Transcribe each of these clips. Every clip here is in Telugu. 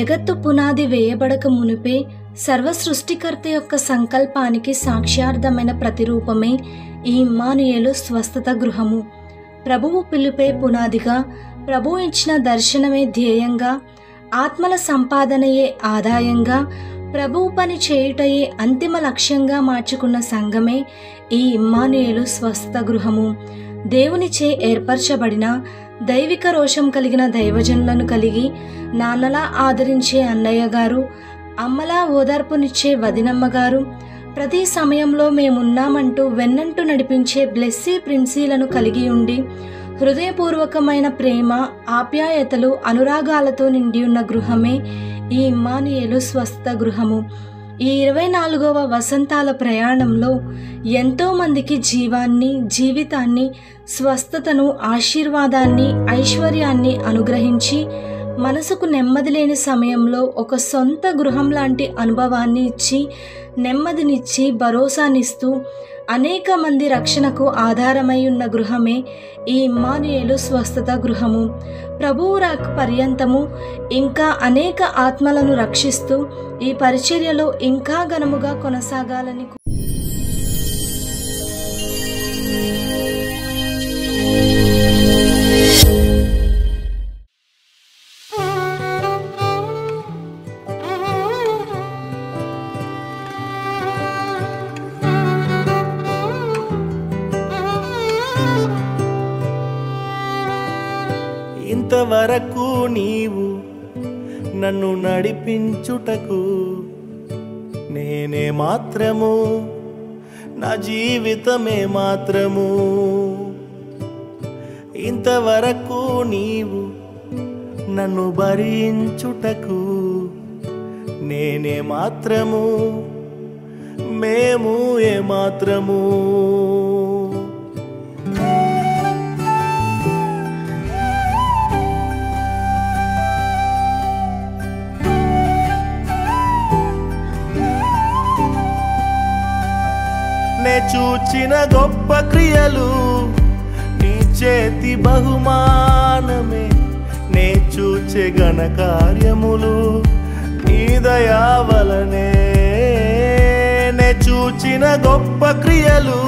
జగత్తు పునాది వేయబడక మునిపే సర్వ సృష్టికర్త యొక్క సంకల్పానికి సాక్ష్యార్థమైన ప్రతిరూపమే ఈ ఇమ్మానుయేలు స్వస్థత గృహము. ప్రభువు పిలుపే పునాదిగా, ప్రభువు ఇచ్చిన దర్శనమే ధ్యేయంగా, ఆత్మల సంపాదనయే ఆదాయంగా, ప్రభువు పని చేయుటయే అంతిమ లక్ష్యంగా మార్చుకున్న సంఘమే ఈ ఇమ్మానుయేలు స్వస్థత గృహము. దేవునిచే ఏర్పరచబడిన దైవిక రోషం కలిగిన దైవజనులను కలిగి నాన్నలా ఆదరించే అన్నయ్య గారు, అమ్మలా ఓదార్పునిచ్చే వదినమ్మ గారు, ప్రతి సమయంలో మేమున్నామంటూ వెన్నంటూ నడిపించే బ్లెస్సీ ప్రిన్సీలను కలిగి ఉండి హృదయపూర్వకమైన ప్రేమ, ఆప్యాయతలు, అనురాగాలతో నిండి ఉన్న గృహమే ఈ ఇమ్మానుయేలు స్వస్థత గృహము. ఈ 24వ వసంతాల ప్రయాణంలో ఎంతోమందికి జీవాన్ని, జీవితాన్ని, స్వస్థతను, ఆశీర్వాదాన్ని, ఐశ్వర్యాన్ని అనుగ్రహించి మనసుకు నెమ్మది లేని సమయంలో ఒక సొంత గృహం లాంటి అనుభవాన్ని ఇచ్చి నెమ్మదినిచ్చి భరోసానిస్తూ అనేక మంది రక్షణకు ఆధారమై ఉన్న గృహమే ఈ ఇమ్మానుయేలు స్వస్థత గృహము. ప్రభువు రాక పర్యంతము ఇంకా అనేక ఆత్మలను రక్షిస్తూ ఈ పరిచర్యలో ఇంకా ఘనముగా కొనసాగాలని ఇంతవరకు నీవు నన్ను నడిపించుటకు నేనే మాత్రము, నా జీవితమే మాత్రము. ఇంతవరకు నీవు నన్ను భరించుటకు నేనే మాత్రము, మేము ఏ మాత్రము. నే చూచిన గొప్ప క్రియలు నీ చేతి బహుమానమే, నే చూచే ఘన కార్యములు నీ దయా వలనే. నే చూచిన గొప్ప క్రియలు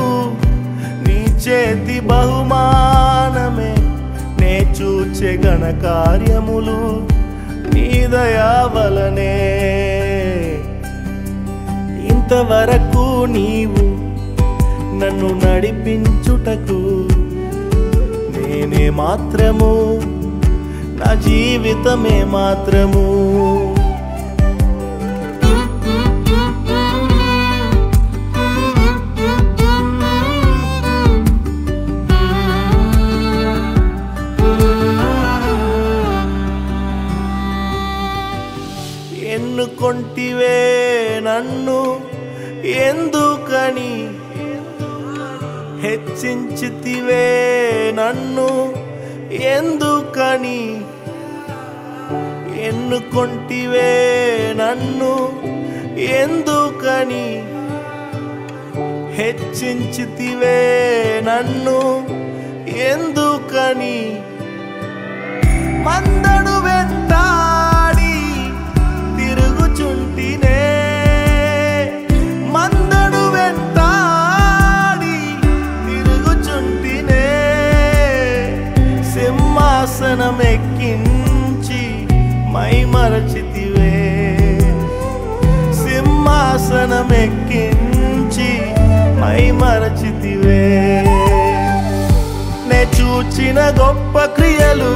నీ చేతి బహుమానమే, నే చూచే ఘన కార్యములు నీ దయా వలనే. ఇంతవరకు నీవు నన్ను నడిపించుటకు నేనే మాత్రము, నా జీవితమే మాత్రము. ఎన్నుకొంటివే నన్ను ఎందుకని, హెచ్చించితివే నన్ను ఎందుకని. ఎన్నుకొంటివే నన్ను ఎందుకని, హెచ్చించితివే నన్ను ఎందుకని. మందడు వెంటాడి తిరుగుచుంటినే, మందడు వెంటాడి తిరుగుచుంటినే. సింహాసనమెక్కించి మైమరచితివే, సింహాసనమెక్కించి మైమరచితివే. నే చూచిన గొప్ప క్రియలు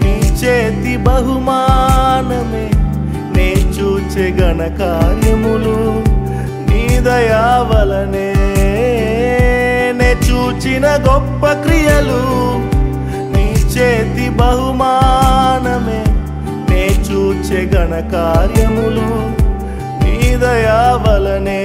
నీ చేతి బహుమానమే, నే చూచే ఘన కార్యములు నీ దయా వలనే. నే చూచిన గొప్ప క్రియలు నీ చేతి బహుమానమే, నే చూచే ఘన కార్యములు నీ దయా వలనే.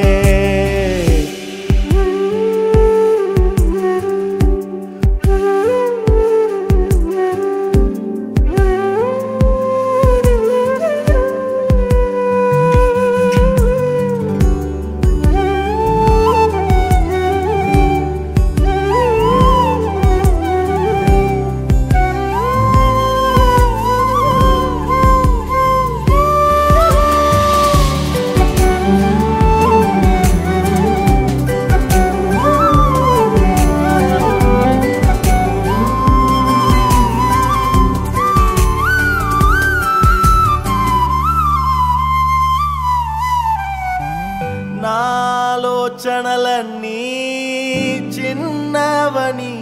చిన్నవని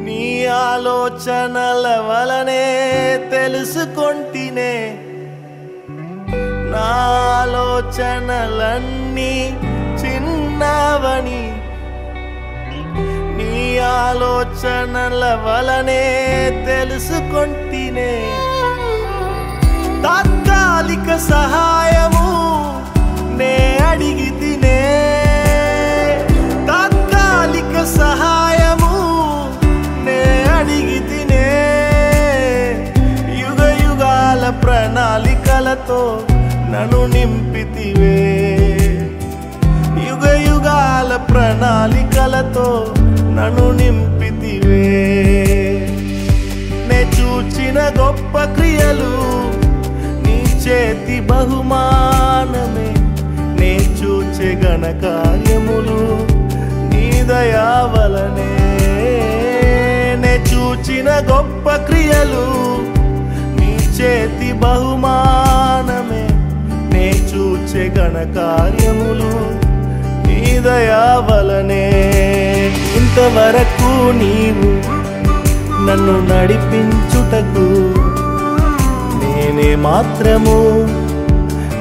నీ ఆలోచనల వలనే తెలుసుకొంటినే నా ఆలోచనలన్నీ చిన్నవని నీ ఆలోచనల వలనే తెలుసుకొంటినే తాత్కాలిక సహాయము నే అడిగితినే తాత్కాలిక సహాయము నే అడిగితినే యుగ యుగాల ప్రణాళికలతో నన్ను నింపితివే యుగ యుగాల ప్రణాళికలతో నన్ను నింపితివే నే చూచిన గొప్ప క్రియలు నీ చేతి బహుమానమే నే చూచే ఘన కార్యములు నీ దయా వలనే నే చూచిన గొప్ప క్రియలు నీ చేతి బహుమానమే నే చూచే ఘన కార్యములు నీ దయా వలనే ఇంతవరకు నీవు నన్ను నడిపించుటకు నేనే మాత్రము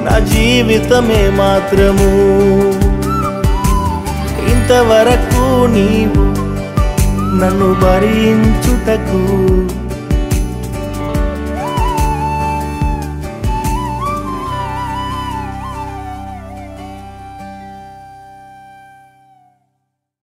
నా జీవితమే మాత్రము ఇంతవరకు నీవు నన్ను భరించుటకు